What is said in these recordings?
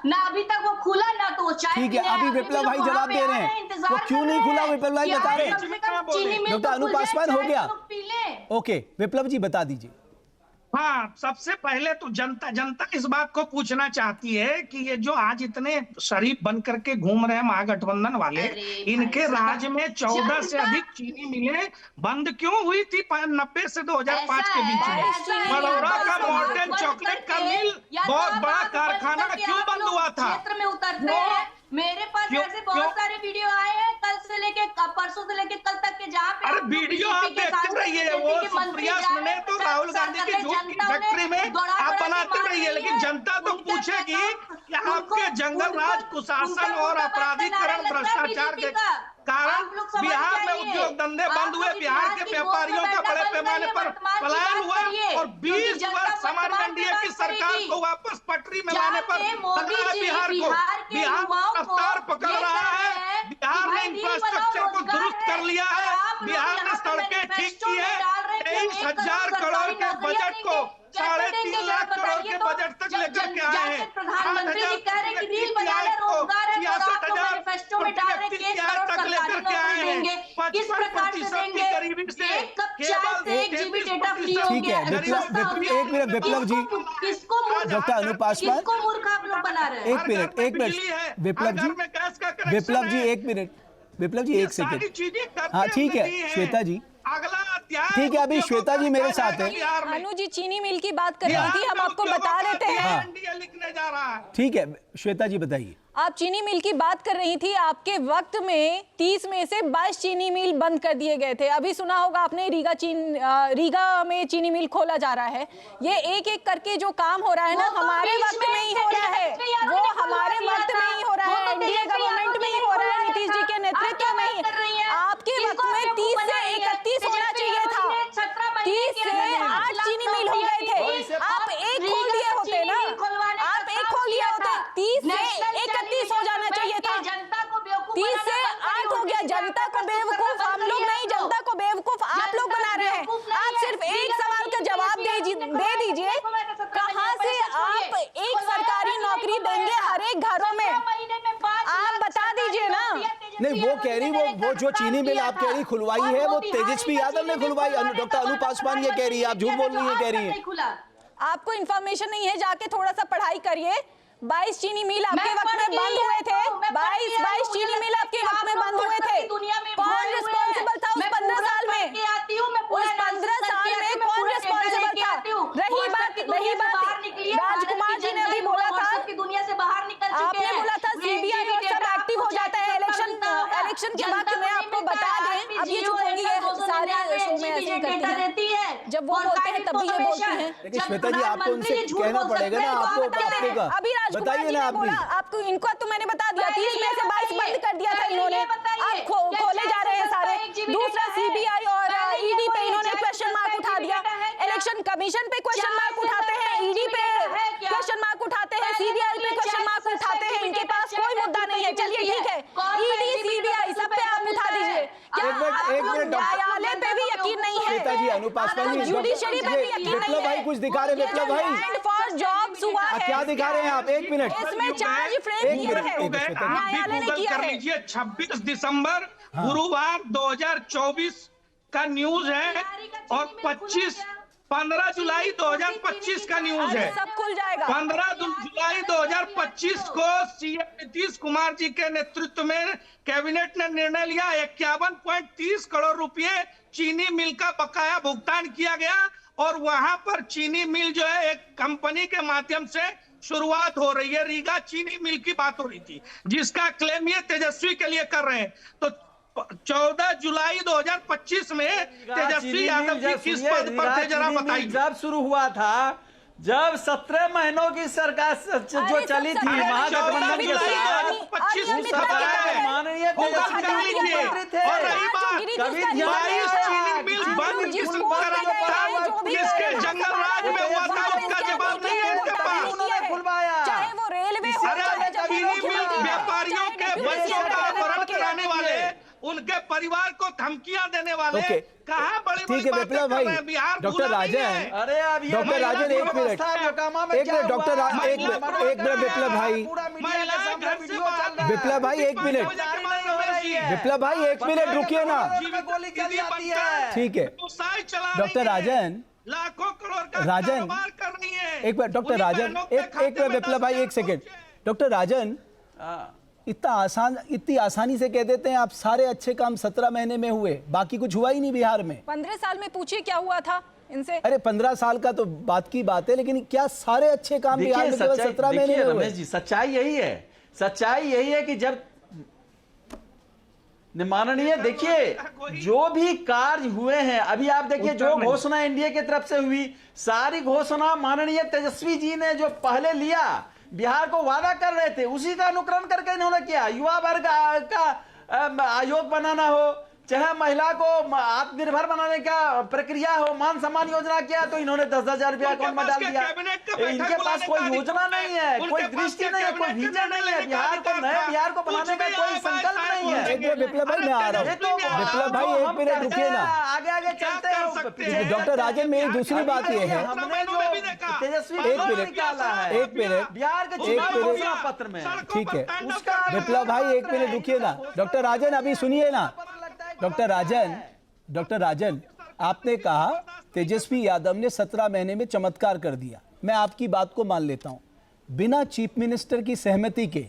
ना अभी तक वो खुला ना तो वो चाय ठीक है, अभी विप्लव भाई जवाब दे रहे हैं, वो क्यों नहीं खुला विप्लव भाई बता रहे हैं। डॉक्टर अनूप पासवान हो गया, ओके विप्लव जी बता दीजिए। हाँ, सबसे पहले तो जनता इस बात को पूछना चाहती है कि ये जो आज इतने शरीफ बन करके घूम रहे हैं महागठबंधन वाले, इनके राज में 14 से अधिक चीनी मिलें बंद क्यों हुई थी 90 से 2005 के बीच में? बड़ौदा का मॉडर्न चॉकलेट का मिल, बहुत बड़ा कारखाना क्यों बंद हुआ था? क्षेत्र में उतरते हैं, मेरे पास ऐसे बहुत सारे वीडियो आए हैं कल से लेके परसों से लेके कल तक के, जहाँ पे अरे वीडियो आप देखते रहिए, वो सुप्रिया सुने तो राहुल गांधी की झूठ की फैक्ट्री में आप बनाते रहिए, लेकिन जनता तो पूछेगी कि आपके जंगल राज, कुशासन और अपराधीकरण, भ्रष्टाचार के कारण बिहार में उद्योग धंधे बंद हुए, बिहार के व्यापारियों का बड़े पैमाने पर पलायन हुआ और 20 वर्ष हमारी एनडीए की सरकार को वापस पटरी में लाने पर लगा बिहार को। बिहार रफ्तार पकड़ रहा है, बिहार ने इंफ्रास्ट्रक्चर को दुरुस्त कर लिया है, बिहार ने सड़कें ठीक की है, 23,000 करोड़ के बजट को 3.5 लाख करोड़ के बजट तक लेकर के आए हैं। प्रधानमंत्री जी कह रहे हैं कि रील बना रहे, रोजगार है, 66,000 में डाल रहे, केस तक लेकर के आए हैं। किस प्रकार से देंगे? गरीबी से एक कप चाय से 1 GB डेटा फ्री हो ठीक गया। है, एक मिनट विप्लव जी, किसको डॉक्टर अनूप पासवान, किसको मूर्ख आप लोग बना रहे हैं? एक मिनट विप्लव जी, एक मिनट विप्लव जी, एक सेकंड। हाँ ठीक है श्वेता जी, अगला अध्याय ठीक है, अभी श्वेता जी मेरे साथ है। अनु जी चीनी मिल की बात कर रही थी, हम आपको बता देते हैं। लिखने जा रहा है। ठीक है श्वेता जी बताइए। आप चीनी मिल की बात कर रही थी, आपके वक्त में 30 में से 22 चीनी मिल बंद कर दिए गए थे। अभी सुना होगा आपने रीगा में चीनी मिल खोला जा रहा है। ये एक एक करके जो काम हो रहा है ना, हमारे वक्त में ही हो रहा है, वो हमारे वक्त में ही हो रहा है, एनडीए गवर्नमेंट में ही हो रहा है, नीतीश जी के नेतृत्व में ही। आपके वक्त में 30 से 31 होना चाहिए था, 30 से 8 चीनी मिल हो गए थे। आप एक खोल दिए होते ना, आप एक खोल दिए होते, 30 से 31 हो जाना चाहिए था। 30 से 8 हो गया। जनता को बेवकूफ हम लोग नहीं, जनता को बेवकूफ आप लोग बना रहे हैं। आप सिर्फ एक सवाल का जवाब दे दीजिए, कहां से आप एक सरकारी नौकरी देंगे हर एक घरों में? आप बता दीजिए ना। नहीं वो कह रही, वो जो चीनी मिल आप कह रही खुलवाई है, वो तेजस्वी यादव ने खुलवाई। डॉक्टर अनूप पासवान ये कह रही है, आप झूठ बोल रही है, कह रही है। आपको इन्फॉर्मेशन नहीं है, जाके थोड़ा सा पढ़ाई करिए। 22 चीनी मिल आपके वक्त में बंद हुए थे, 22 चीनी मिल आपके वक्त में बंद हुए थे। कौन रिस्पॉन्सिबल था उस 15 साल में? उस 15 साल में कौन रिस्पॉन्सिबल था? रही बात राजकुमार जी ने अभी बोला था, आपने बोला था सीबीआई और सब एक्टिव हो जाता है इलेक्शन के बाद। मैं आपको बता दें, अब ये जो होंगी सारे शो में ऐसे करती है, जब वो बोलते हैं तभी ये बोलती हैं। लेकिन श्वेता जी आपको उनसे कहना पड़ेगा ना, आपको अभी राजकुमार जी ने बोला, आपको इनको तो मैंने बता दिया, 30 में से 22 बंद कर दिया था इन्होंने, अब खोले जा रहे हैं सारे। दूसरा सीबीआई और ईडी पे इन्होंने क्वेश्चन मार्क उठा दिया, इलेक्शन कमीशन पे क्वेश्चन मार्क उठाते हैं, ईडी पे क्वेश्चन मार्क उठाते हैं, सीबीआई पे क्वेश्चन मार्क उठाते हैं। इनके पास कोई मुद्दा नहीं है। चलिए ठीक है, ईडी सीबीआई सब पे आप उठा दीजिए। न्यायालय पे भी यकीन नहीं है, श्वेता जी, अनूप पासवान जी, जुडिशरी पे भी यकीन नहीं है। विप्लव भाई कुछ दिखा रहे, विप्लव भाई फॉर जॉब्स हुआ है, क्या दिखा रहे हैं आप? एक मिनट, इसमें चार्ज फ्रेम किया है, न्यायालय ने किया है। 26 दिसंबर गुरुवार 2024 का न्यूज है और 15 जुलाई 2025 का न्यूज है। सब खुल जाएगा। 15 जुलाई 2025 को सीएम नीतीश कुमार जी के नेतृत्व में कैबिनेट ने निर्णय लिया, 51.30 करोड़ रुपए चीनी मिल का बकाया भुगतान किया गया और वहां पर चीनी मिल जो है एक कंपनी के माध्यम से शुरुआत हो रही है। रीगा चीनी मिल की बात हो रही थी, जिसका क्लेम ये तेजस्वी के लिए कर रहे हैं। तो 14 जुलाई 2025 में तेजस्वी यादव जी किस पद पर थे जरा बताइए। जब शुरू हुआ था, जब 17 महीनों की सरकार जो चली थी महागठबंधन के साथ, माननीय किसके जंगल राज में हुआ था, उसका जवाब नहीं है उनके पास। खुलवाया, चाहे वो रेलवे व्यापारियों के बच्चों का अपहरण कराने वाले उनके परिवार को धमकियां देने वाले कहाँ बड़ी ठीक है विप्लव भाई। डॉक्टर राजन, अरे अब डॉक्टर राजन एक मिनट, एक मिनट डॉक्टर एक मिनट विप्लव भाई, विप्लव भाई एक मिनट, विप्लव भाई एक मिनट रुकिए ना, ठीक है डॉक्टर राजन, लाखों करोड़ का राजन कारोबार कर रही है। एक मिनट डॉक्टर राजन, एक मिनट विप्लव भाई एक सेकेंड। डॉक्टर राजन, इतनी आसानी से कह देते हैं आप सारे अच्छे काम 17 महीने में हुए, बाकी कुछ हुआ ही नहीं बिहार में। 15 साल में पूछिए क्या हुआ था इनसे। अरे 15 साल का तो बात की बात है, लेकिन क्या सारे अच्छे काम बिहार में केवल 17 महीने में हुए? रमेश जी, सच्चाई यही है, सच्चाई यही है कि जब माननीय देखिए जो भी कार्य हुए हैं, अभी आप देखिए जो घोषणा एनडीए की तरफ से हुई, सारी घोषणा माननीय तेजस्वी जी ने जो पहले लिया, बिहार को वादा कर रहे थे, उसी का अनुकरण करके इन्होंने किया। युवा वर्ग का आयोग बनाना हो, चाहे महिला को आत्मनिर्भर बनाने का प्रक्रिया हो, मान सम्मान योजना किया तो इन्होंने 10,000 रुपया अकाउंट में डाल दिया। इनके पास कोई योजना नहीं है, कोई दृष्टि नहीं है, कोई विजन नहीं है, बिहार को नए बिहार को बनाने का कोई संकल्प नहीं है। विप्लव भाई मैं आ रहा हूँ, विप्लव भाई एक मिनट रुकिए ना, आगे आगे चलते हैं। डॉक्टर राजन मेरी दूसरी बात यह है, हमने जो तेजस्वी एक मिनट, निकाला है, एक मिनट, बिहार के चुनाव घोषणा पत्र में, ठीक है उसका विप्लव भाई एक मिनट रुकिए ना, डॉक्टर राजन अभी सुनिए ना, डॉक्टर राजन आपने कहा तेजस्वी यादव ने 17 महीने में चमत्कार कर दिया, मैं आपकी बात को मान लेता हूं। बिना चीफ मिनिस्टर की सहमति के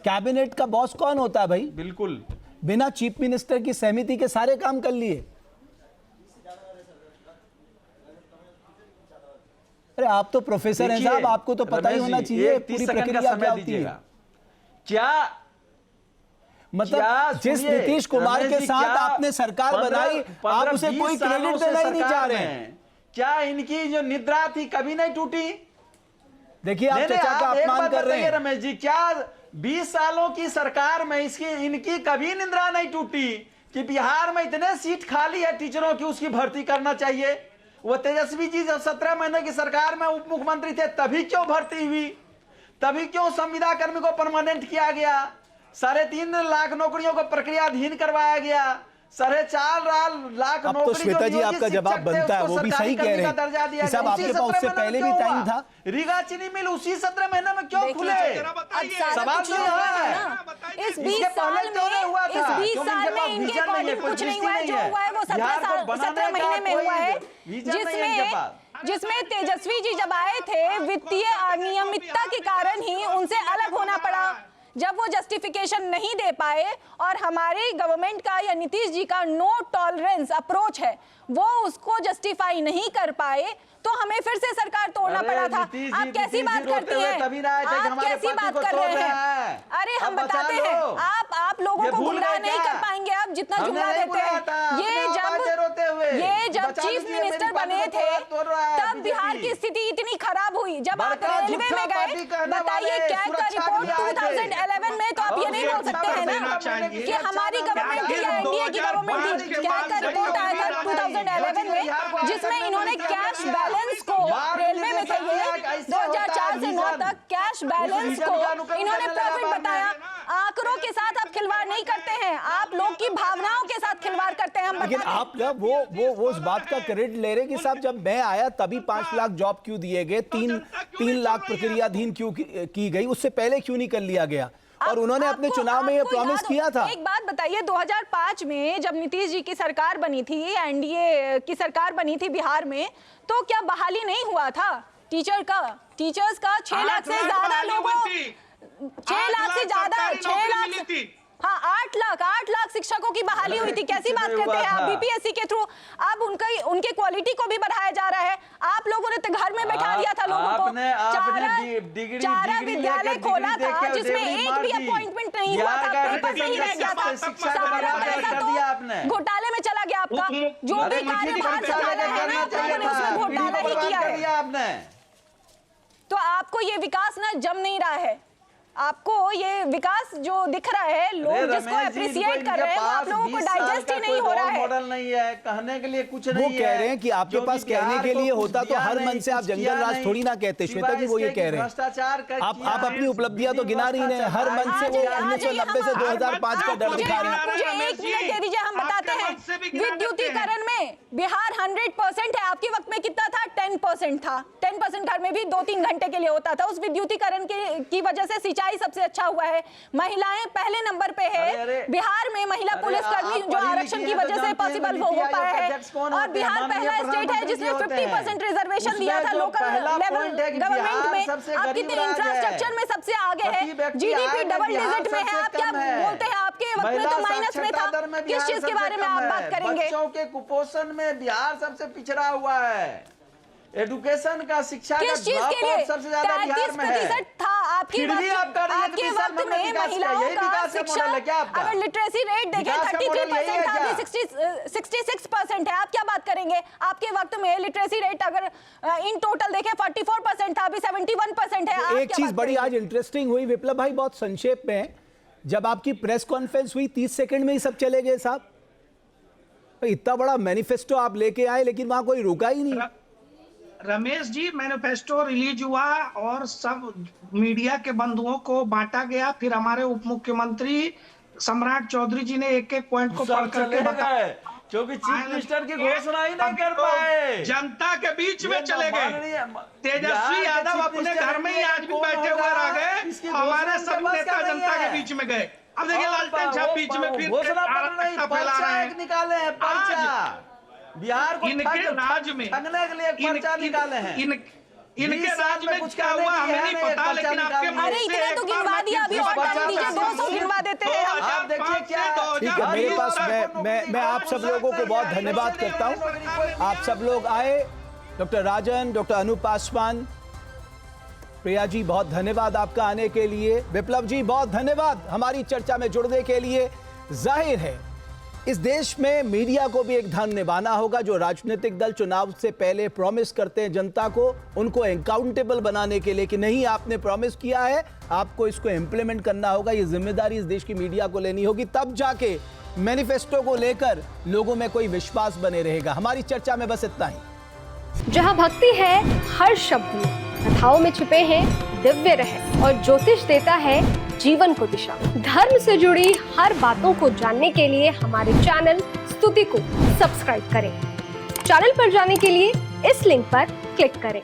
कैबिनेट का बॉस कौन होता है भाई? बिल्कुल बिना चीफ मिनिस्टर की सहमति के सारे काम कर लिए। अरे आप तो प्रोफेसर हैं साहब, आपको तो पता ही होना चाहिए पूरी प्रक्रिया क्या होती है। क्या मतलब जिस नीतीश कुमार के साथ आपने सरकार बनाई, आप उसे कोई क्रेडिट देना ही नहीं चाह रहे हैं। क्या इनकी जो निद्रा थी कभी नहीं टूटी? देखिए आप चचा का अपमान कर रहे हैं रमेश जी। क्या 20 सालों की सरकार में इनकी कभी निद्रा नहीं टूटी कि बिहार में इतने सीट खाली है टीचरों की, उसकी भर्ती करना चाहिए? वो तेजस्वी जी जब 17 महीने की सरकार में उप मुख्यमंत्री थे तभी क्यों भर्ती हुई? तभी क्यों संविदा कर्मी को परमानेंट किया गया? 3.5 लाख नौकरियों को प्रक्रियाधीन करवाया गया। 4.5 लाख अब तो श्वेता जी आपका जवाब बनता है, वो भी सही कह रहे हैं कि साहब आपके पास उससे पहले भी टाइम था। रीगा चीनी मिल उसी 17 महीने में क्यों खुले? सवाल तो है। इस 20 साल में इनके अकॉर्डिंग कुछ नहीं हुआ है। जो हुआ है वो 17 महीने में हुआ है, जिसमें तेजस्वी जी जब आए थे वित्तीय अनियमितता के कारण ही उनसे अलग होना पड़ा। जब वो जस्टिफिकेशन नहीं दे पाए और हमारी गवर्नमेंट का या नीतीश जी का नो टॉलरेंस अप्रोच है, वो उसको जस्टिफाई नहीं कर पाए तो हमें फिर से सरकार तोड़ना पड़ा था। आप कैसी बात करती हैं? आप कैसी बात कर रहे हैं? अरे हम बताते हैं, आप लोगों को गुमराह नहीं कर पाएंगे। आप जितना जुमला देते हैं, ये जब चीफ मिनिस्टर बने थे तब बिहार की स्थिति इतनी खराब हुई। जब आप रेलवे में गए, बताइए कैग का रिपोर्ट 2011 में, तो आप ये नहीं बोल सकते हैं ना कि हमारी गवर्नमेंट थी या एनडीए की गवर्नमेंट थी। कैग का रिपोर्ट आया था 2011 में, जिसमें इन्होंने कैश बैलेंस को, रेलवे में थे ये 2004 से 9 तक, कैश बैलेंस को इन्होंने प्रॉफिट बताया। आंकड़ों के साथ आप खिलवाड़ नहीं करते हैं, आप लोग की भावनाओं के साथ खिलवाड़ करते हैं। लेकिन आप जब वो उस बात का क्रेडिट ले रहे कि साहब जब मैं आया तभी 5 लाख जॉब क्यों दिए गए, 3 लाख प्रक्रियाधीन क्यों की गई, उससे पहले क्यों नहीं कर लिया गया? और उन्होंने अपने चुनाव में ये प्रॉमिस किया था। एक बात बताइए, 2005 में जब नीतीश जी की सरकार बनी थी, एनडीए की सरकार बनी थी बिहार में, तो क्या बहाली नहीं हुआ था टीचर्स का 6 लाख से ज्यादा लोगों, 6 लाख से ज्यादा, 6 लाख, हाँ 8 लाख शिक्षकों की बहाली हुई थी। कैसी बात करते हैं आप? बीपीएससी के थ्रू अब उनके क्वालिटी को भी बढ़ाया जा रहा है। आप लोगों ने तो घर में बैठा दिया था लोगों को। चारा विद्यालय खोला था जिसमें एक भी अपॉइंटमेंट नहीं हुआ था, पेपर नहीं रह गया था। सारा पैसा तो घोटाले में चला गया आपका। जो भी कार्यभार संभाला है ना, आप लोगों ने उसमें घोटाला ही किया है। तो आपको ये विकास ना जम नहीं रहा है। आपको ये विकास जो दिख रहा है, लोग जिसको अप्रिशिएट कर रहे हैं, वो आप लोगों को डाइजेस्ट ही नहीं हो रहा है। मॉडल नहीं है, कहने के लिए कुछ नहीं है। वो कह रहे हैं कि आपके पास कहने के लिए होता तो हर मन से आप जंगल राज थोड़ी ना कहते। श्वेता जी वो ये कह रहे हैं, भ्रष्टाचार आप अपनी उपलब्धियां तो गिना रही हैं, हर मन से वो 1990 से 2005 का डर दिखा रही हैं। मुझे 1 मिनट दे दीजिए, हम बताते हैं। विद्युतीकरण में बिहार 100% है, आपके वक्त में कितना था? 10% था। 10% घर में भी 2-3 घंटे के लिए होता था। उस विद्युतीकरण की वजह से सिंचाई सबसे अच्छा हुआ है, महिलाएं पहले नंबर पे है। बिहार में महिला पुलिसकर्मी जो आरक्षण की वजह से पॉसिबल हो पाया है, और बिहार पहला स्टेट है जिसने 50% रिजर्वेशन दिया था लोकल लेवल गवर्नमेंट में। आप कितने इंफ्रास्ट्रक्चर में सबसे आगे है, जीडीपी डबल डिजिट में है। आप क्या बोलते हैं, आपके वक्त में तो माइनस में था। किस चीज के बारे में आप बात करेंगे? बच्चों के कुपोषण में बिहार सबसे पिछड़ा हुआ है। एजुकेशन का, शिक्षा का ड्रॉपआउट सबसे ज्यादा बिहार में है। था आपके वक्त में महिलाओं का शिक्षा, अगर लिटरेसी रेट देखें 33% था, अभी 66% है। आप क्या बात करेंगे? आपके वक्त में लिटरेसी रेट अगर इन टोटल देखें 44% था, अभी 71% है। एक चीज बड़ी आज इंटरेस्टिंग हुई विप्लव भाई, बहुत संक्षेप में, जब आपकी प्रेस कॉन्फ्रेंस हुई 30 सेकंड में ही सब चले गए साहब। इतना बड़ा मैनिफेस्टो आप लेके आए लेकिन वहां कोई रुका ही नहीं। रमेश जी, मैनिफेस्टो रिलीज हुआ और सब मीडिया के बंधुओं को बांटा गया। फिर हमारे उप मुख्यमंत्री सम्राट चौधरी जी ने एक-एक पॉइंट को पढ़ करके बताया, क्योंकि चीफ मिनिस्टर की घोषणा ही नहीं कर पाए, जनता के बीच में चले गए। तेजस्वी यादव अपने घर में ही आज भी बैठे हुए रह गए, हमारे सब नेता जनता के बीच में गए। अब देखिए लालटेन साहब बीच में फिर फैला रहे हैं, निकाले हैं पर्चा। बिहार को इनके राज्य में के लिए पर्चा निकाले हैं। इनके राज्य में कुछ क्या हुआ हमें नहीं पता, लेकिन आपके अरे इतना तो गिनवा दिया, अभी और टाइम दीजिए, 200 गिनवा देते हैं। आप देखिए क्या ठीक है, मेरे पास मैं आप सब लोगों को बहुत धन्यवाद करता हूं। आप सब लोग आए, डॉक्टर राजन, डॉक्टर अनूप पासवान, प्रिया जी बहुत धन्यवाद आपका आने के लिए। विप्लव जी बहुत धन्यवाद हमारी चर्चा में जुड़ने के लिए। जाहिर है इस देश में मीडिया को भी एक धर्म निभाना होगा। जो राजनीतिक दल चुनाव से पहले प्रॉमिस करते हैं जनता को, उनको अकाउंटेबल बनाने के लिए कि नहीं आपने प्रॉमिस किया है, आपको इसको इम्प्लीमेंट करना होगा। ये जिम्मेदारी इस देश की मीडिया को लेनी होगी, तब जाके मैनिफेस्टो को लेकर लोगों में कोई विश्वास बने रहेगा। हमारी चर्चा में बस इतना ही। जहाँ भक्ति है हर शब्द में, कथाओं में छुपे हैं दिव्य रहस्य, और ज्योतिष देता है जीवन को दिशा। धर्म से जुड़ी हर बातों को जानने के लिए हमारे चैनल स्तुति को सब्सक्राइब करें। चैनल पर जाने के लिए इस लिंक पर क्लिक करें।